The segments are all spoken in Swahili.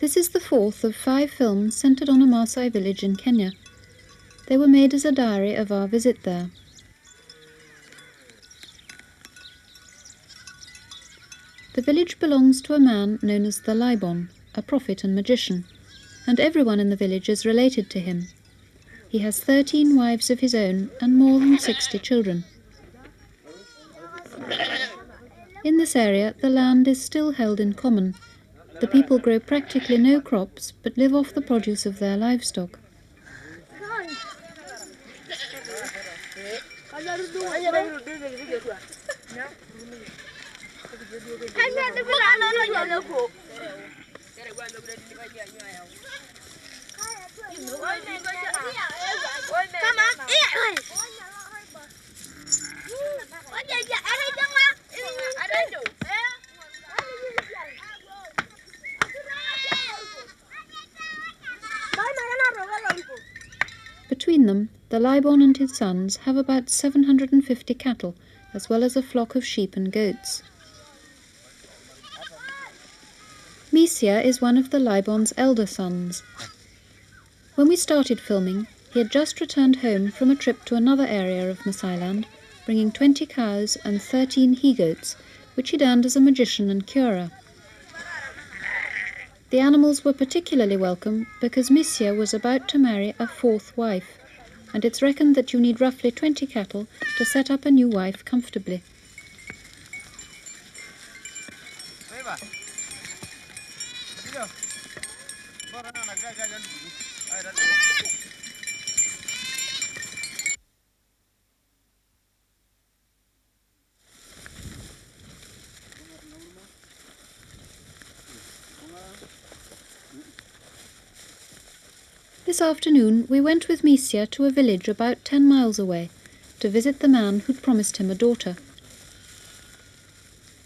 This is the fourth of 5 films centred on a Maasai village in Kenya. They were made as a diary of our visit there. The village belongs to a man known as the Laibon, a prophet and magician, and everyone in the village is related to him. He has 13 wives of his own and more than 60 children. In this area, the land is still held in common. The people grow practically no crops, but live off the produce of their livestock. Between them, the Laibon and his sons have about 750 cattle, as well as a flock of sheep and goats. Misia is one of the Laibon's elder sons. When we started filming, he had just returned home from a trip to another area of Maasailand, bringing 20 cows and 13 he-goats, which he'd earned as a magician and curer. The animals were particularly welcome because Misia was about to marry a 4th wife, and it's reckoned that you need roughly 20 cattle to set up a new wife comfortably. This afternoon we went with Misia to a village about 10 miles away to visit the man who'd promised him a daughter.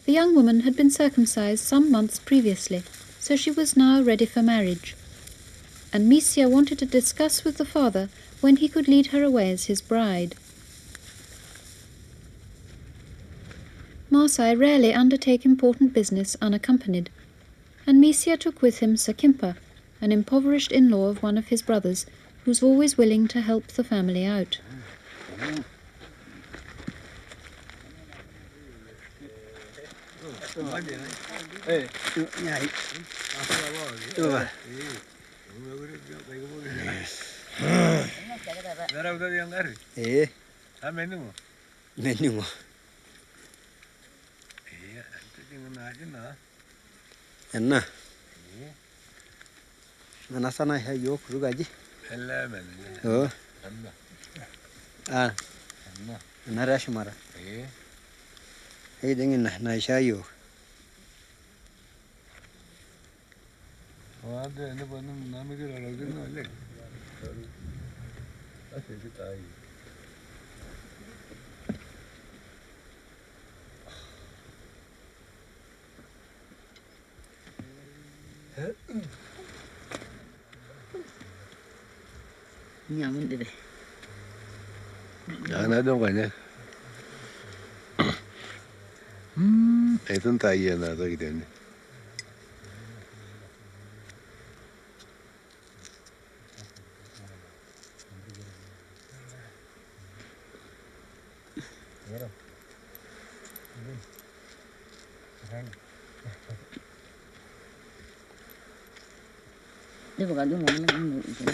The young woman had been circumcised some months previously, so she was now ready for marriage. And Misia wanted to discuss with the father when he could lead her away as his bride. Maasai rarely undertake important business unaccompanied, and Misia took with him Sakimpa, an impoverished in-law of one of his brothers, who's always willing to help the family out. Sana hay yok rugaji. Oh. Narash mara. Hey dingin na shayo. Wada ne banım namı göre alagın ne lek. Asıl tay. Nyamun dede. Ana dong kanya. Etun tay na da gidelim. Dia bukan tu ngomong itu.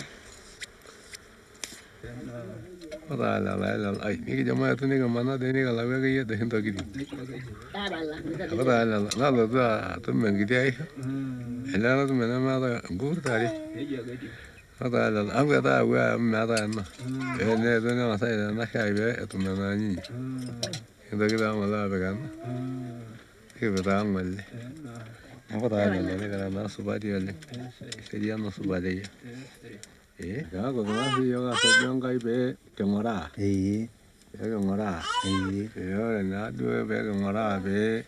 Ay, ini cuma itu nih kemana deh ini kalau gue ya deh untuk gitu. Nada tuh menggidi ay. Elah tuh mana mana gur tadi. Aku kata gue mana ena. Ini tuh nih masa ini nak kayak itu mana ni. Itu kita malah bekan. Kita amal. Aku tahu ini karena subadi aja. Sedia no subadi ya. Ya, kok masih yang asal yang kayak be kemara. Kemara. Ya, nah dua be kemara be.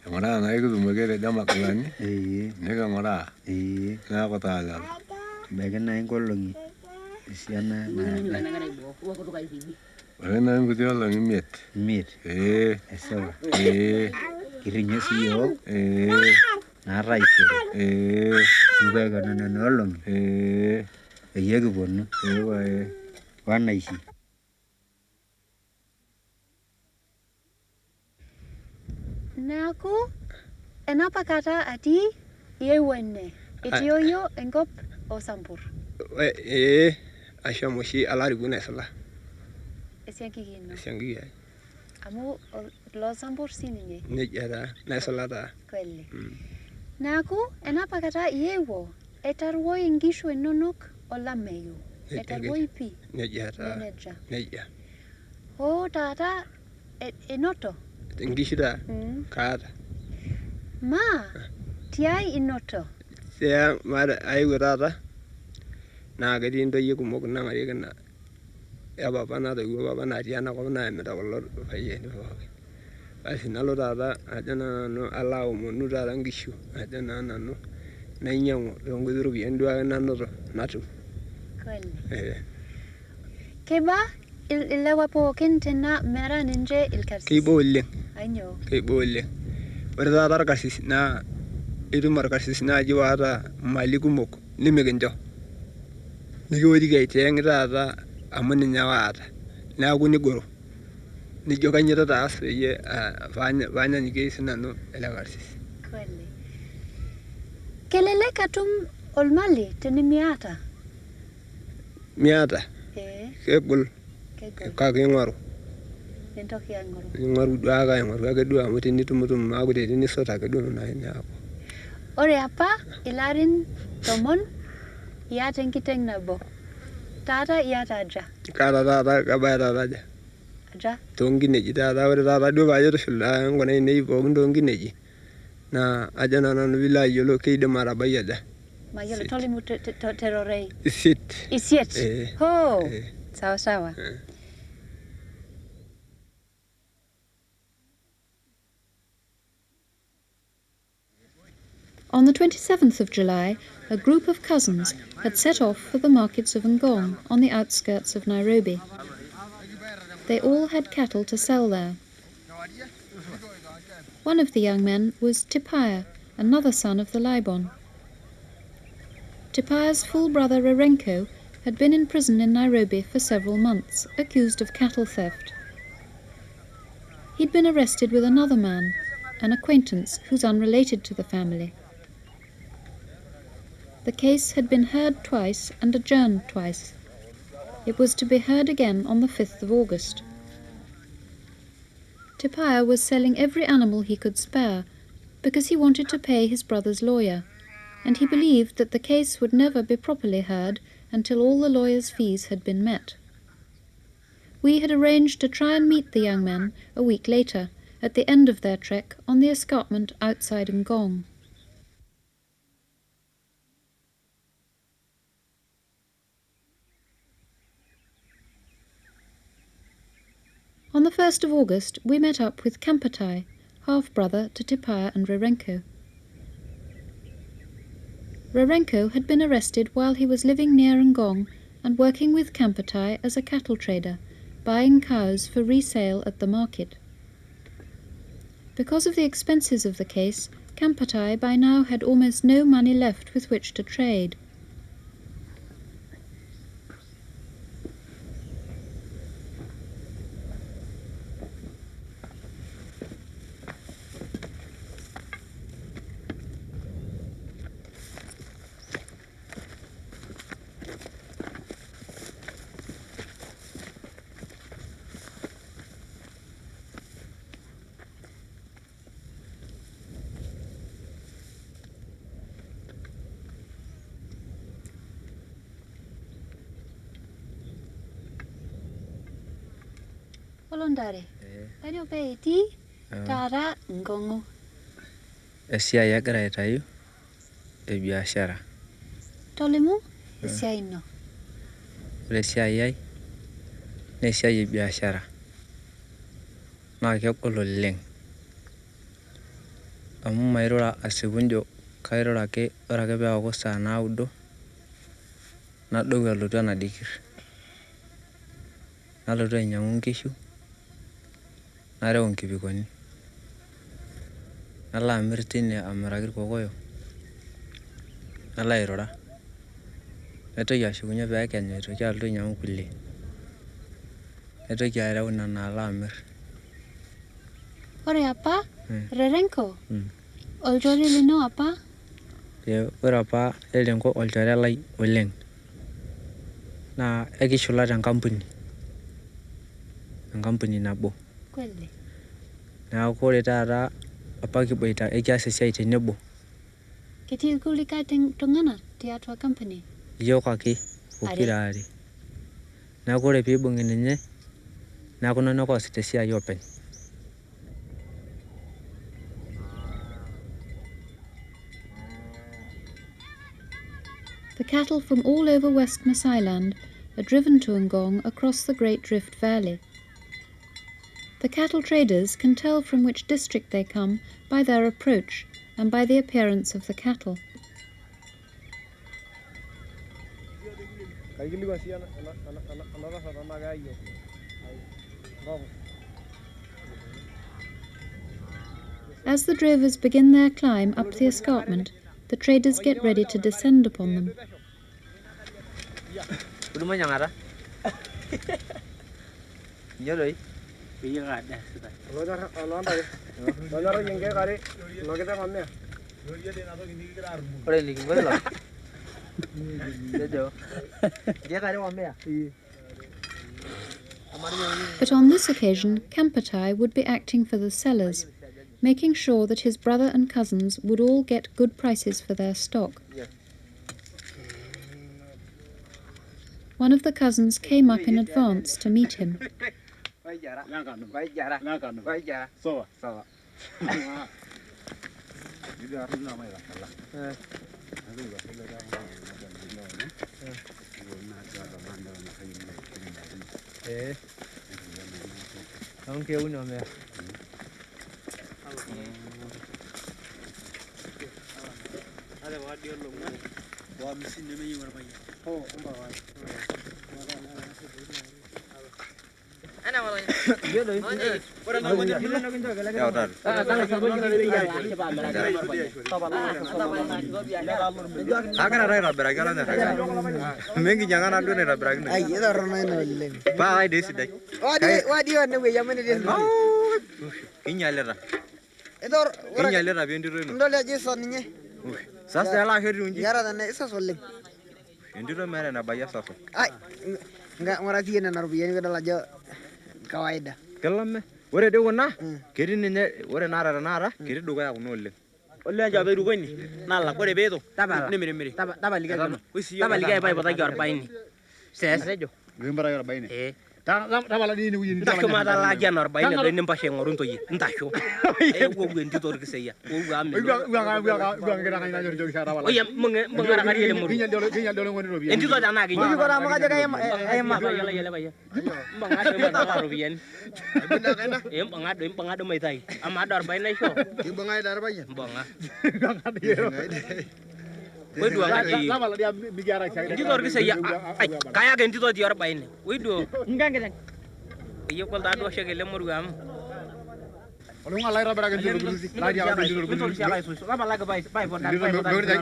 Kemara naik tu mungkin ada makan ni. Ni kemara. Nah, aku tahu lah. Bagian naik kolong. Isiana na. Bagian naik tu dia lagi meat. Eso. Kirinya sih yo. Nataisere. Nukaika nena olong'i. Peyie kiponu. Wanaishi. Neaku enapa kata atii iewuo ene. Itioyio enkop Osambur. Ashomo oshi alarikino aisula. Esiankiki ino. Esiankiki ai. Amu loosambur sininye. Nejia taa, naisula taa. Kweli. Neaku enapa kata iewuo etarruoi inkishu inonok olameyu. Etarruoi pii. Nejia taa. Nejia. Hoo taata inoto? Inkishu taa? Kaata. Tiai inoto? Tiai aewuo taata naa ketii ntoyie kumok nang'arieki ina epapa natoiwuo papa natii enakop naimita kulo payiani pookin. Basi nalo taata ajo naa nanu alo aomonu taata nkishu ajo naa nanu nainyang'u toonkuti ropiyiani duake nanoto natum. Kweli. Keiba ilewa pookin tena mera ninche ilkarsisi? Keiba oleng. Ainyoo? Keiba oleng. Ore taata orkarsis naa itum orkarsis naaji waata mali kumok nimikincho. Nikiworiki aitieng' taata amu ninye waata. Neeku nigoro. Nijo kanyio tataas peyie paanyanyikie sinanu ele karsis. Kweli. Kelelek atum olmali tenimiata? Miata? Kegol. Kake ing'oru. Nintoki aing'oru. Ing'oru duake aing'oru ake duo amu tenitumutum maakutiti nisot ake duo nai neeku. Ore apa ilarin 10 iyata enkiteng' nabo. Taata iyata aja? Kaata taata kebaya taata aja? Aja? Toonkineji taata ore taata duo paajo tushulaa nkuna ainei pookin toonkineji naa ajo naa nanu piilo ayiolou keidim atabai aja? Mayiolo tolimu terorei. 5. 5? Hoo! Sawa sawa. On the 27th of July, a group of cousins had set off for the markets of Ngong on the outskirts of Nairobi. They all had cattle to sell there. One of the young men was Tipayia, another son of the Libon. Tipaya's full brother Rerenko had been in prison in Nairobi for several months, accused of cattle theft. He'd been arrested with another man, an acquaintance who's unrelated to the family. The case had been heard twice and adjourned twice. It was to be heard again on the 5th of August. Tipayia was selling every animal he could spare because he wanted to pay his brother's lawyer, and he believed that the case would never be properly heard until all the lawyer's fees had been met. We had arranged to try and meet the young men a week later, at the end of their trek on the escarpment outside Ngong. On the 1st of August, we met up with Kampatai, half-brother to Tipayia and Rerenko. Rerenko had been arrested while he was living near Ngong and working with Kampatai as a cattle trader, buying cows for resale at the market. Because of the expenses of the case, Kampatai by now had almost no money left with which to trade. Olondare, kainyoo pee itii taata Ngong? Esiai agira aitayu biashara. Tolimu esiai ino. Ore esiai ai naa esiai biashara. Naa kegol oleng. Amu mairura asipu njo kairura ake ore ake peeku saa 9 nadou alotu enadikir. Nalotu ainyang'u nkishu nareu nkipikoni. nalo amir tine amiraki irkokoyo nalo airura naitoki ashukunye peekenyu aitoki alotu ainyang'u kulie naitoki areu nena alo amir. Ore apa, Rerenko, olchore lino apa? Ore apa Rerenko olchore lai oleng naa ekishula tenkampuni nabo. Kweli. Neeku ore taata apa kiboita ekias esiai tenebo. Ketii irkulikae tung'anak tiatua company? Iyiok ake pokira are. Neeku ore piibung'i ninye neeku nanu ake oosita esiai openy. The cattle from all over West Maasai are driven to Ngong across the Great Rift Valley. The cattle traders can tell from which district they come by their approach and by the appearance of the cattle. As the drovers begin their climb up the escarpment, the traders get ready to descend upon them. But on this occasion, Kampatai would be acting for the sellers, making sure that his brother and cousins would all get good prices for their stock. One of the cousins came up in advance to meet him. Ore dei kuna ketii ninye ore naara tanakata ketii dukuya kuna oleng. Ole anja peirukoni nalak ore peeto nimirimiri. Tapalikai paipotaki 40. Ses. Gimbaraki 40. Tapala dii ni wuyin. Ntasho matalaki ana 40 doi nimpashe ngoru ntoyie. Ntasho. Wogu entito orkiseya. Wogu ame. Oya mungara kari ele muru. Entito tanake. Entito tamu kaje kaima. Yala baya. Mbanga mata ropiani. Mbanga do maitai. Ama do 40 naisho. Kibanga ida 40. Mbanga. Wedu akaji. Entito orkiseya. Kaya ke entito di 40. Wedu. Ngangedang. Iyo kol da do shege le muru am. Olunga lai rabara ke entito kurusi. Lai dia entito kurusi. Laba laga bai for da bai for da.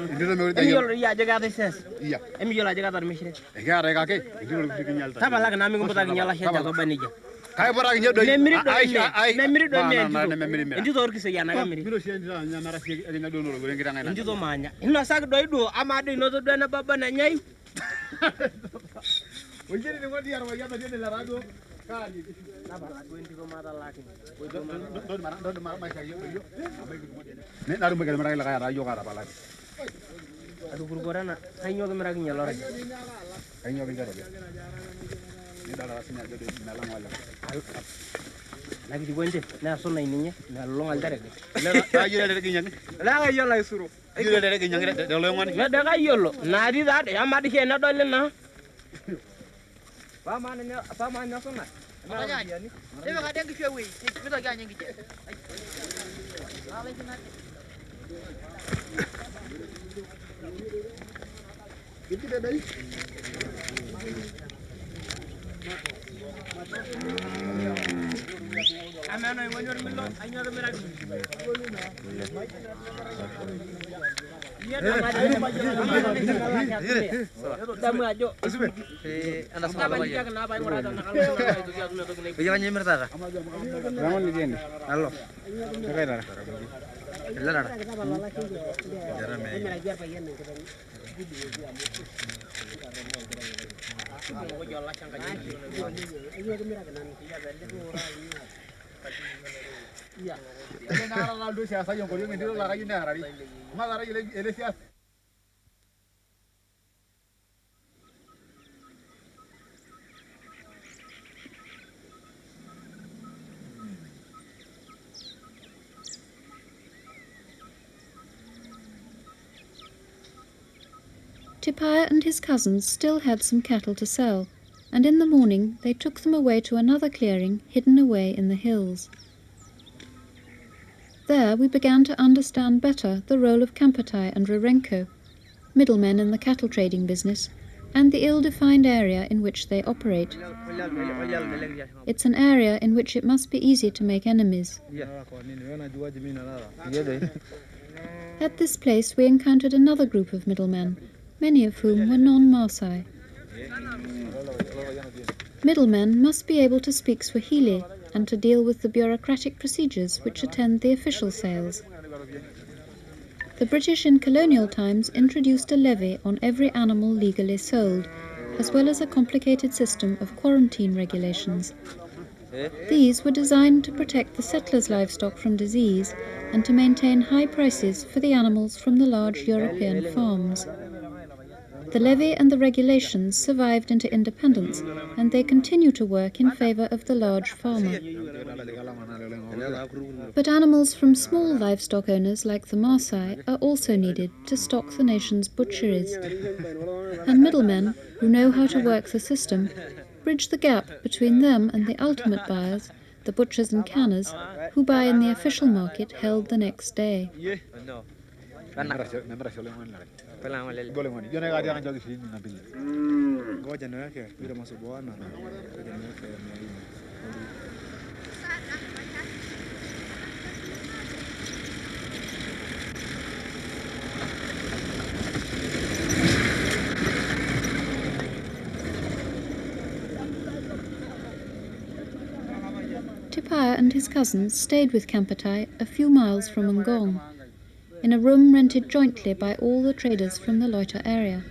Emiyolo ya jaga de ses. Iya. Emiyolo jaga tar mishre. Ya rega ke entito kurusi kinyalta. Taba laga na mi ngumba kinyala sha jaga banija. Kaya bara kinya do. Memiri do me. Entito orkise ya naga miri. Miro shenja nya mara sege nya do no gore ngiranga ina. Entito manya. Ino sak do ama do ino do na baba na nyai. Wajiri ni ngodi yarwa yaba de la radio. Kali. Naba la 20 ko mata laki. Do mara mai kayo yo. Ne naru bagal mara la kaya radio kara balaki. Adu gurgorana kayo ke mara kinya lore. Kayo ke jare. Ni dala sinya do na lang wala. Lagi dibuente na sonna ininya na longal dare. La ayo dare kinya. La ayo la isuru. Ayo dare kinya de lo ngani. Na daga yolo. Na di da ya ma di ke na dole na. Pamannya sonna. Makanya. Dia enggak ada yang kewe. Kita lagi anjing gitu. Lale kena. Gitu deh dari. Ama Tipayia and his cousins still had some cattle to sell, and in the morning they took them away to another clearing hidden away in the hills. There we began to understand better the role of Kampatai and Rerenko, middlemen in the cattle trading business, and the ill-defined area in which they operate. It's an area in which it must be easy to make enemies. At this place we encountered another group of middlemen, many of whom were non-Maasai. Middlemen must be able to speak Swahili and to deal with the bureaucratic procedures which attend the official sales. The British in colonial times introduced a levy on every animal legally sold, as well as a complicated system of quarantine regulations. These were designed to protect the settlers' livestock from disease and to maintain high prices for the animals from the large European farms. The levy and the regulations survived into independence, and they continue to work in favour of the large farmer. But animals from small livestock owners like the Maasai are also needed to stock the nation's butcheries. And middlemen, who know how to work the system, bridge the gap between them and the ultimate buyers, the butchers and canners, who buy in the official market held the next day. Tipayia and his cousins stayed with Kampatai a few miles from Ngong, in a room rented jointly by all the traders from the Loita area.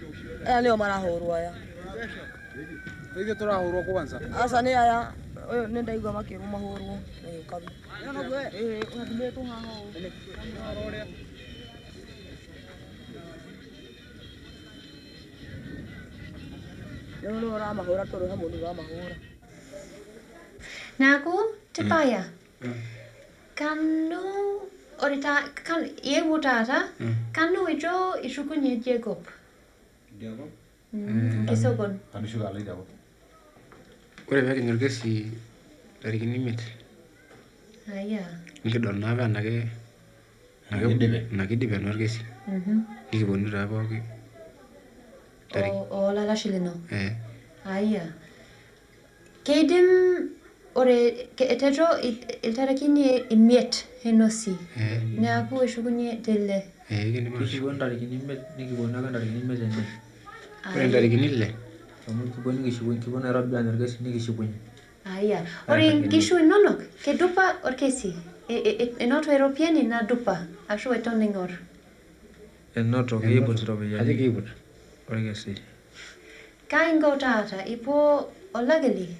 Naku, Tipayia. Kanu orita kan yewu tata. Kanu ijo ishukunye Jacob. Jacob? Kisogon. Kanu shuka ali Jacob. Ore pee kinyor kesi tarikini 5. Aya. Nikidol naa paa nakidipe naa orkesi. Nikiponu taa pooki. Lala shilino. Aya. Keidim ore etejo iltarakini 5 enosi. Neaku eshukunye tele. Kishukuny ntarikini 5 nikiponu ake ntarikini 5 ene. Ore ntarikini 6. Amu kipuo Nairobi aanyu orkesi nikishukunye. Aya. Ore nkishu inonok kedupa orkesi. Enoto eropiani nadupa ashu eton ing'or. Enoto kiiput iropiyiani. Ajo kiiput. Orkesi. Kaingo taata ipo olakili.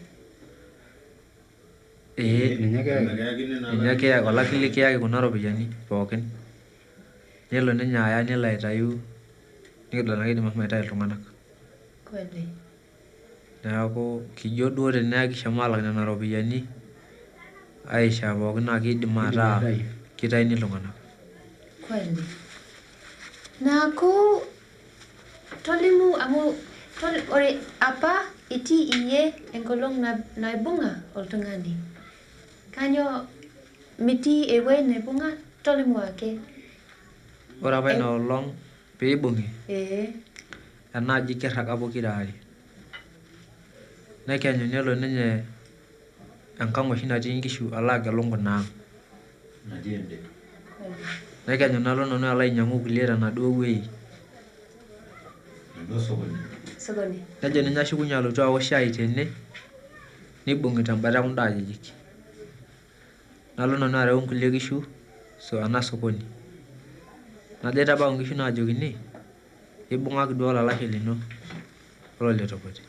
Ninye kiyaki olakili kiyaki kuna ropiyiani pookin. Nelo ninye aya nelo aitayu nikidol ake idim aitayu iltung'anak. Kweli. Neeku kijo duo teneeku kishomo alak nena ropiyiani aishaa pookin naa kiidim ataa kitayuni iltung'anak. Kweli. Naku tolimu amu ore apa itii iyie enkolong naibung'a oltung'ani. Kanyo mitii ewuei naibung'a tolimu ake. Ore apa ina olong peibung'i. Enaaji kirraga pokira are. Nekenyu nelo ninye enkang oshi natii nkishu alo agelu nkunaang. Natii ende. Nekenyu nalo nanu alo ainyang'u kulie tenaduo wuei. Enaduo sokoni. Nejo ninye ashukunye alotu aok shai tene, nibung'ita embata ekunda ajijik. Nalo nanu areu nkulie kishu ena sokoni. Najo aitabau nkishu naajokini, ibung'aki duo olalashe lino ololetokote.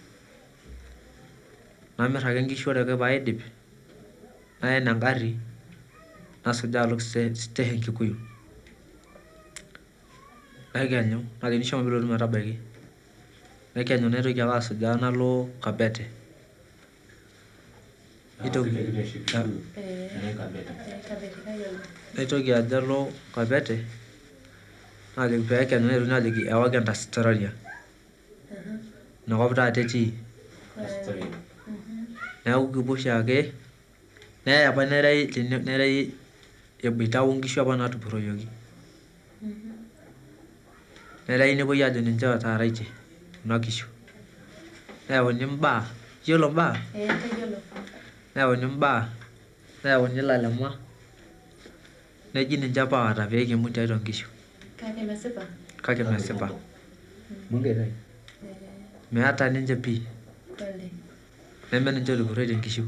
Namirr ake nkishu ore ake paidip, naen engarri nasujaa alo station Kikuyu. Nekenyu najoki shomo piilotu metabaiki. Nekenyu naitoki ake asujaa nalo Kabete. Naitoki ajo alo Kabete, najoki peekenyu naitokini ajoki ewaki entasat Rorya. Inakop taata etii. Neeku kipuo oshiake, neyai apa nerei eboita onkishu apa naatupuroyioki. Nerei nepwoi aajo ninche otaaraitie kuna kishu. Neyauni imbaa, iyiolo imbaa? Neyauni imbaa, neyauni ilalema, neji ninche oota peekimut tiatua nkishu. Kake mesipa. Meeta ninche pii. Neme ninche ootupurroitie nkishu.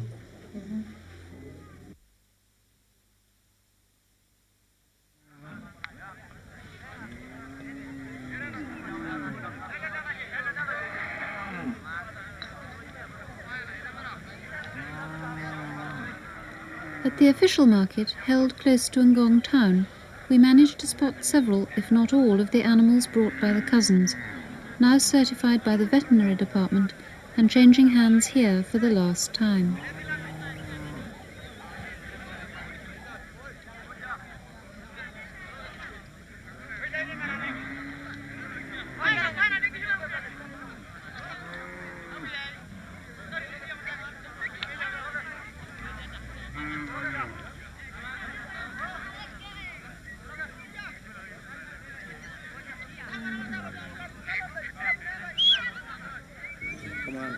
At the official market, held close to Ngong town, we managed to spot several, if not all, of the animals brought by the cousins, now certified by the veterinary department and changing hands here for the last time.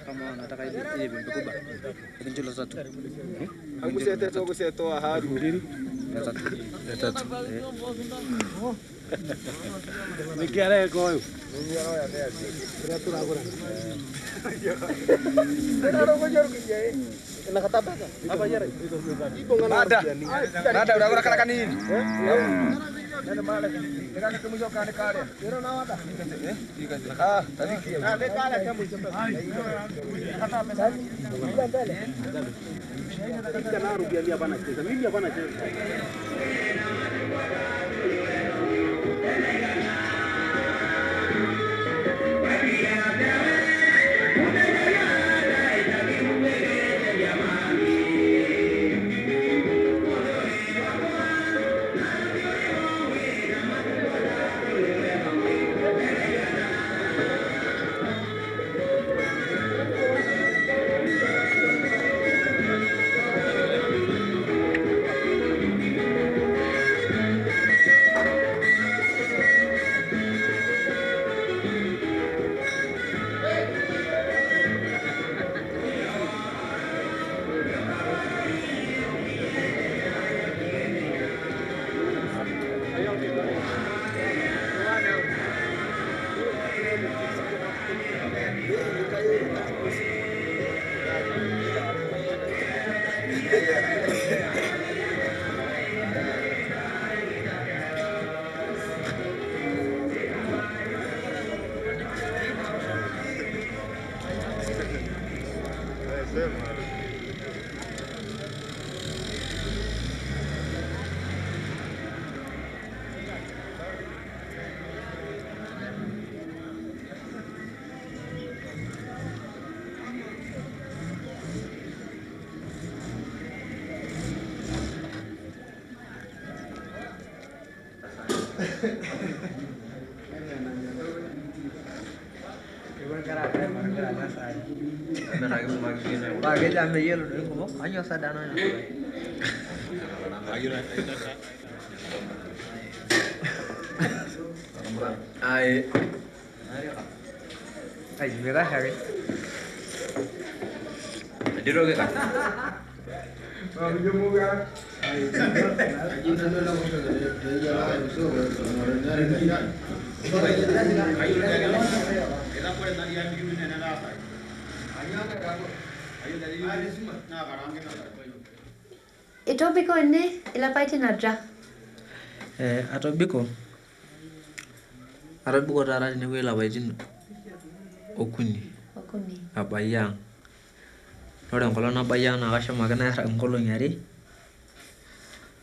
Kama nataka ile vimbe kubwa. Ndio tatu. Kusetoa haru. Tatu. Nikiare koyo. Nada udah kala kanini. Itobiko ene ilapaitin aja. Atobiko taata tenewueji ilapaitin okuni. Abayie ang'. Ore enkolong nabayie ang' naa kashomo ake nairrag inkolong'i are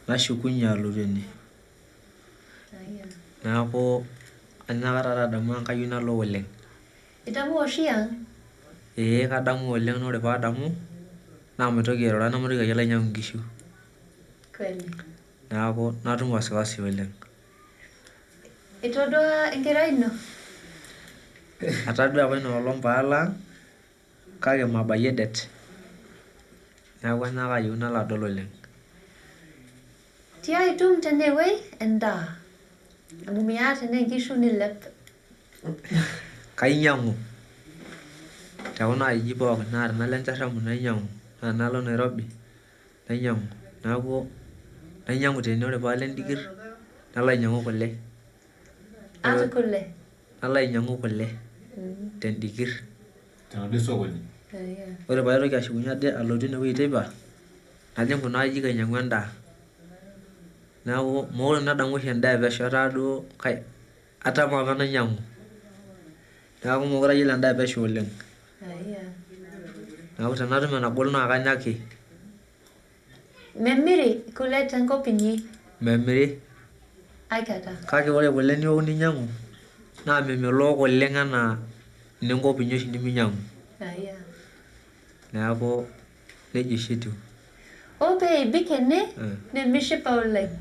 nashukunye alotu ene. Neeku anyaka taata adamu ang' kayieu nalo oleng. Itamoo oshi ang'? Ee kadamu oleng naa ore paadamu naa maitoki airura namaitoki ayiolo ainyang'u nkishu. Kweli. Neeku natum wasiwasi oleng. Itodua enkerai ino? Atadua apa ina olong paalo ang' kake mabayie det. Neeku anyaka ayieu nalo adol oleng. Tia itum tenewuei endaa. Amu miata ene nkishu nilep. Kainyang'u. Tekuna ajijik pookin naa tenalo Encharamu nainyang'u. Naa tenalo Nairobi nainyang'u. Neeku nainyang'u tene ore paalo Endikirr nalo ainyang'u kule. Ata kule? Nalo ainyang'u kule tendikirr. Tenaduo sokoni. Ore paitoki ashukunye ade alotu inewueji teipa najing kuna ajijik ainyang'u endaa. Neeku mokure nadamu oshi endaa epesho etaa duo atama apa nainyang'u. Neeku mokure ayiolo endaa epesho oleng. Neeku tenatum enagol naa kanya ake. Memiri kule tenkop inyi? Memiri. Aikata? Kake ore kule niok ninyang'u naa memelok oleng enaa inenkop inyi oshi niminyang'u. Neeku nejia oshi etiu. Pee ibik ene nemishipa oleng.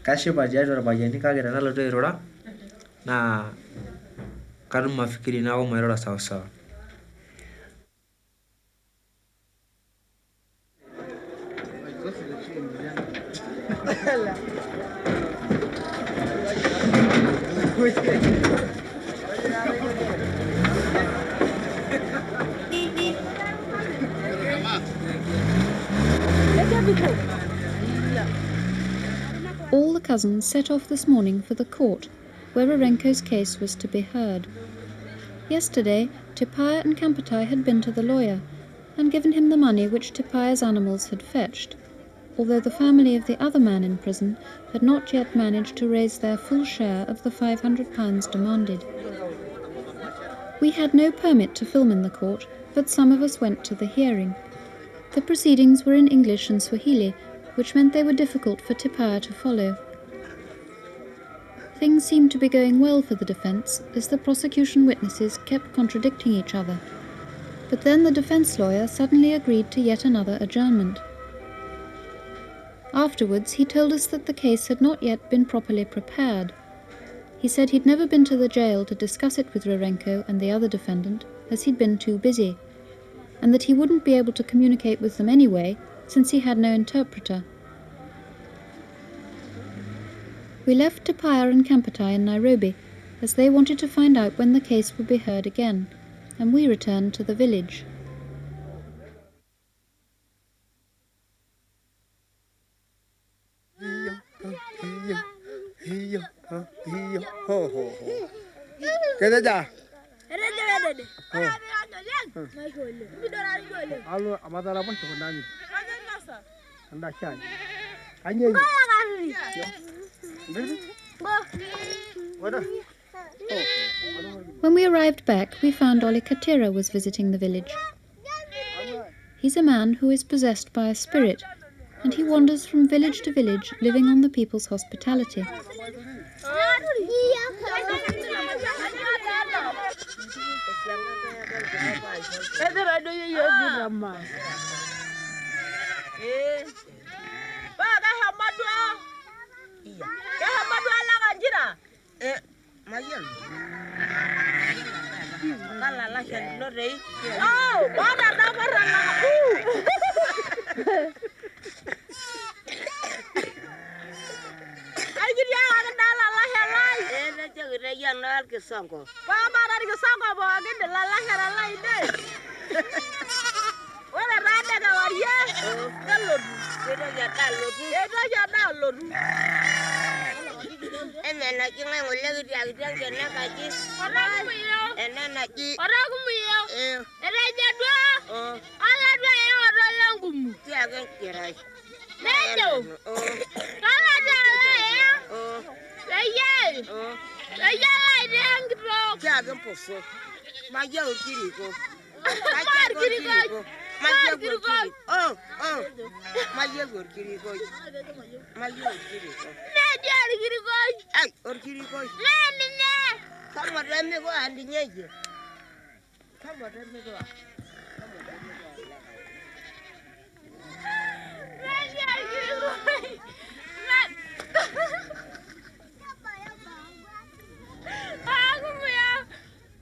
Kashipa tiatua irpayiani kake tenalotu airura naa katum mafikiri neeku mairura sawasawa. All the cousins set off this morning for the court, where Rerenko's case was to be heard. Yesterday, Tipayia and Kamputai had been to the lawyer, and given him the money which Tipaia's animals had fetched, although the family of the other man in prison had not yet managed to raise their full share of the £500 demanded. We had no permit to film in the court, but some of us went to the hearing. The proceedings were in English and Swahili, which meant they were difficult for Tipayia to follow. Things seemed to be going well for the defence, as the prosecution witnesses kept contradicting each other. But then the defence lawyer suddenly agreed to yet another adjournment. Afterwards, he told us that the case had not yet been properly prepared. He said he'd never been to the jail to discuss it with Rerenko and the other defendant, as he'd been too busy, and that he wouldn't be able to communicate with them anyway, since he had no interpreter. We left Tipayia and Kamputai in Nairobi, as they wanted to find out when the case would be heard again, and we returned to the village. When we arrived back, we found Oli Katira was visiting the village. He's a man who is possessed by a spirit, and he wanders from village to village, living on the people's hospitality.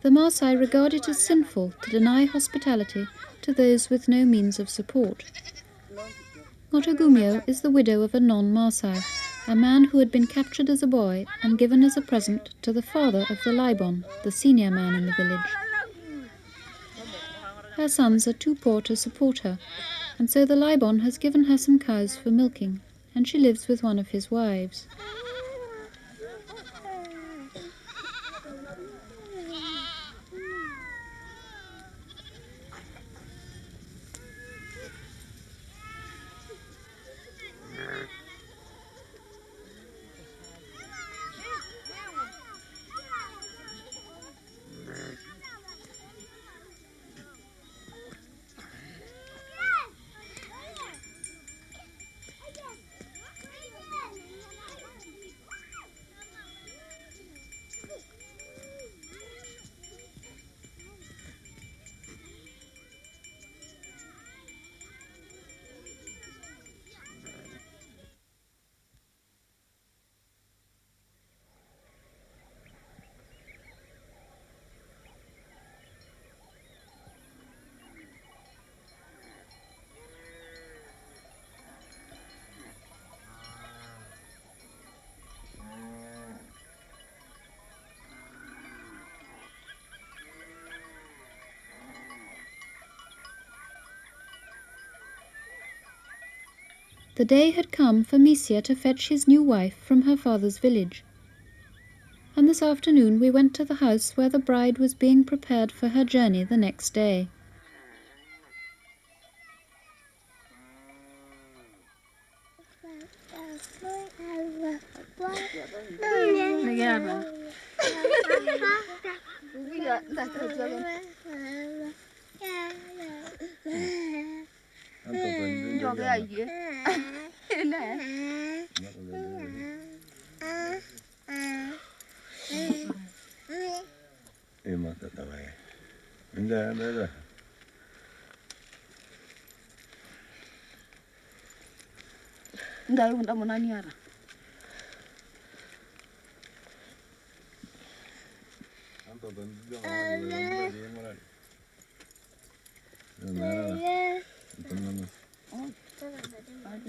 The Maasai regard it as sinful to deny hospitality to those with no means of support. Ngotogumio is the widow of a non-Maasai, a man who had been captured as a boy and given as a present to the father of the Laibon, the senior man in the village. Her sons are too poor to support her, and so the Laibon has given her some cows for milking, and she lives with one of his wives. The day had come for Misia to fetch his new wife from her father's village. And this afternoon we went to the house where the bride was being prepared for her journey the next day. Ndai unda monani ara.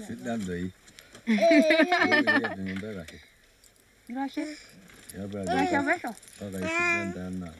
Sit down, boy. Gracias. Yeah, but Gracias, beso. okay, sit down now.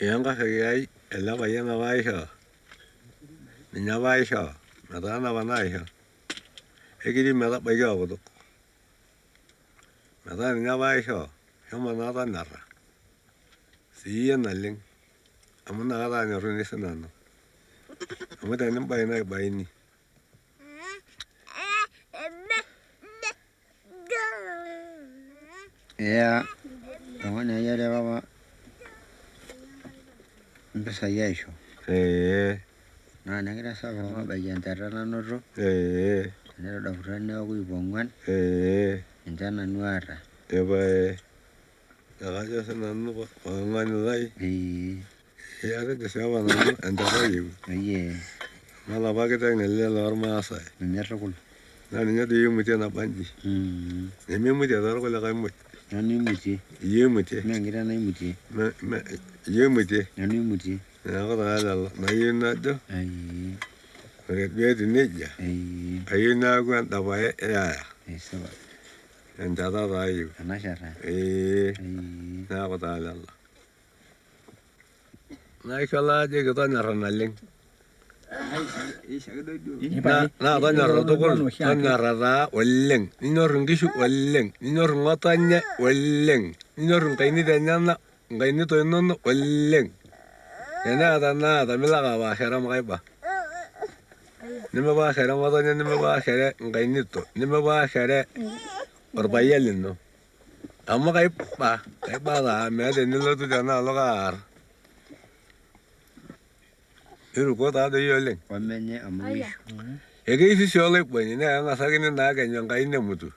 Yang kaya ela kaya na baisha, niya baisha, mata na banaisha. Ekiri mata baisha ako to. Mata niya baisha, yung manata nara. Siya naling, amo nakata niya rin isa nano. Amo tayo nang bayi na bayi ni. Yeah. Ngong ya de baba. Mpesa yaisho. Na ngira saba baba yantara nanoto. Nero da furane ko ibongwan. Ndana nuara. Eba ya se nanu ko ngani dai. Ya que se va nanu andara yu. Mala ba que tenga le lor Maasai. Nero kul. Na niña de yumuti na banji. Emi muti da ko la kai mut. Nani muti. Yumuti. Mengira na muti. Yumuti. Nani muti. Na ko da la na yuna do. Re be de neja. Ayuna ko da ba ya. Eso. Andara da yu. Anashara. Na ko da la. Na kala je ko na ranaleng. Na tanyara tokol tanyara oleng ninyorun kishu oleng ninyorun ngotanya oleng ninyorun kaini tenyana kaini toinono oleng ena ta milaka ba khera makaiba nime ba khera ngotanya nime ba khera kaini to nime ba khera orbayelino amma kaiba da me de nilo tu jana lokar Iru ko ta de yoleng. Wamenye amuisho. Ege isi shole bwenye na nga sakini na ga nyanga ine mutu.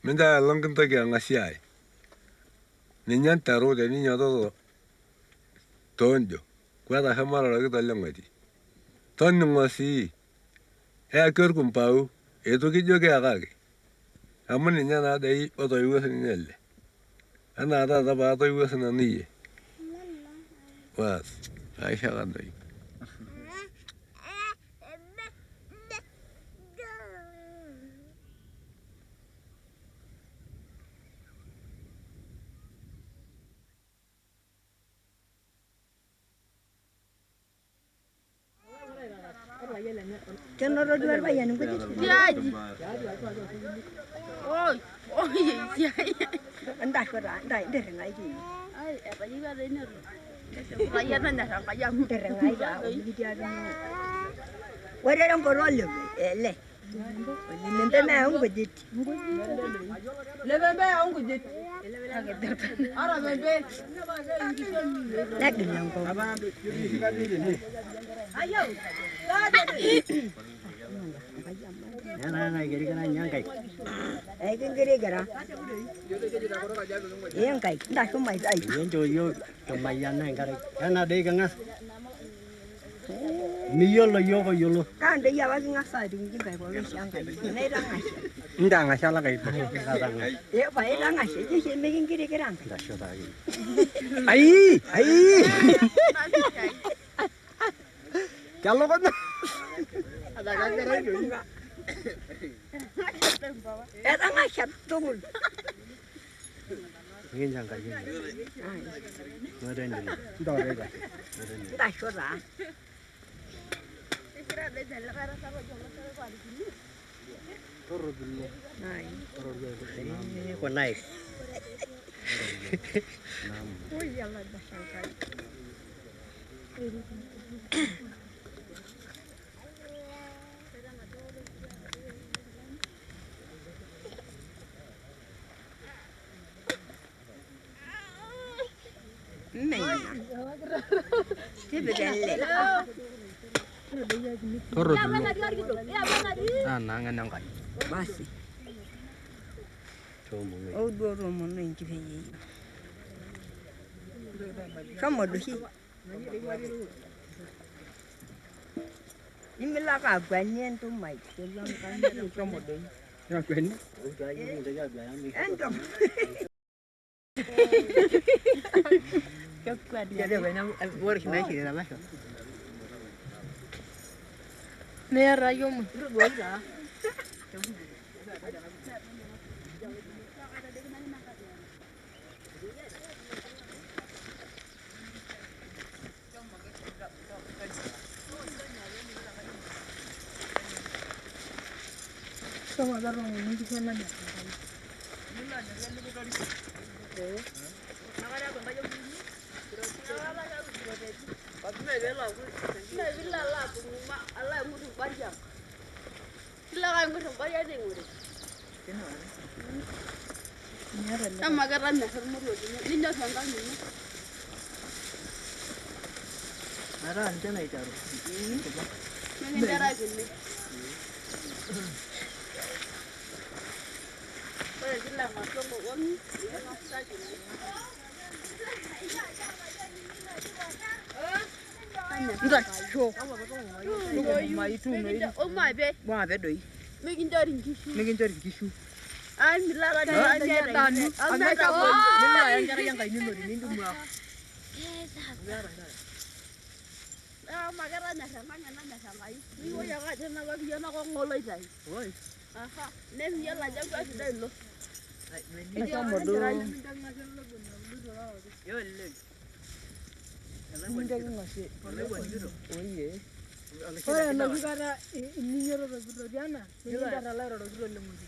Minda longin to ga nga siai. Ninyan taro de niño to tonjo. Kwada hamara lo to lengati. Ton ngosi. E akor kumpau. E to ki joge agage. Amun niña na de o to yugo sinelle. Ana da ba to yugo sinaniye. Was. Aisha gandai. Kenoro duar bayan ko diaji. Oi, ya. Anda ko ra, anda ngai ki. Ai, apa juga ada ini. Bayan anda kaya ngai ga, dia ni. Wara ran ko rolle, le. Nende na on ko dit. Le bebe on ko dit. Ara bebe. Lagi nang ko. Ayo. Na giri kana nyangkai. Giri gara. Yang kai, dah ko mai ai. Yen jo yo kemayan na ngare. Kana de kangas. Miyolo yoko yolo. Kan de ya wa ngasa ding jing kai ko le siang kai. Nei ra ngai. Nda ngasala kai. Ya ba ra ngai, je me giri gara. Ai. Kalau kan ada gara itu. Era ngai chat tungul. Ingin jangkai ini. Meren dulu. Dore ga. Dah ko ra. Toro dulu. Nai. Toro dulu. Ini kok nice. Oh ya Allah dah sangkai. Toro dulu. Nangan yang kai. Basi. Oh doro mo no inji penyi. Kamu dohi. Imela ka gwanyen to mai. Kelam kan kamu dohi. Ya gwen. Entom. Jadi banyak work naik di dalam. Nera yom rugoira. Sama darong ni sana ni. Ama kata mesar muru ninyor enkang ino. Metaa ninche naiteru. Mikinterakini. Ore kila masomo woni nikasakini. Ngasho. Omabe. Mwabe doi. Mikinchori nkishu. Mikinchori nkishu. Ai milala danu. Ameta ko. Nilwa yankara yanka inino nindumwa. Makera nyashamanya na nyashamai. Niwo yaka tena kwa kijana kwa ngoloitai. Oi. Aha. Nemi yala jangwa sidai lo. Nishomo do. Yo le. Mindaki ng'asie. Oye. Ore enoshi kata ininyiototo tiana, nikintarr alairorokito lemuti.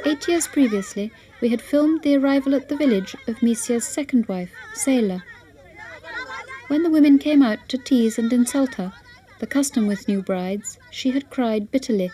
8 years previously, we had filmed the arrival at the village of Misia's second wife, Seila. When the women came out to tease and insult her, the custom with new brides, she had cried bitterly.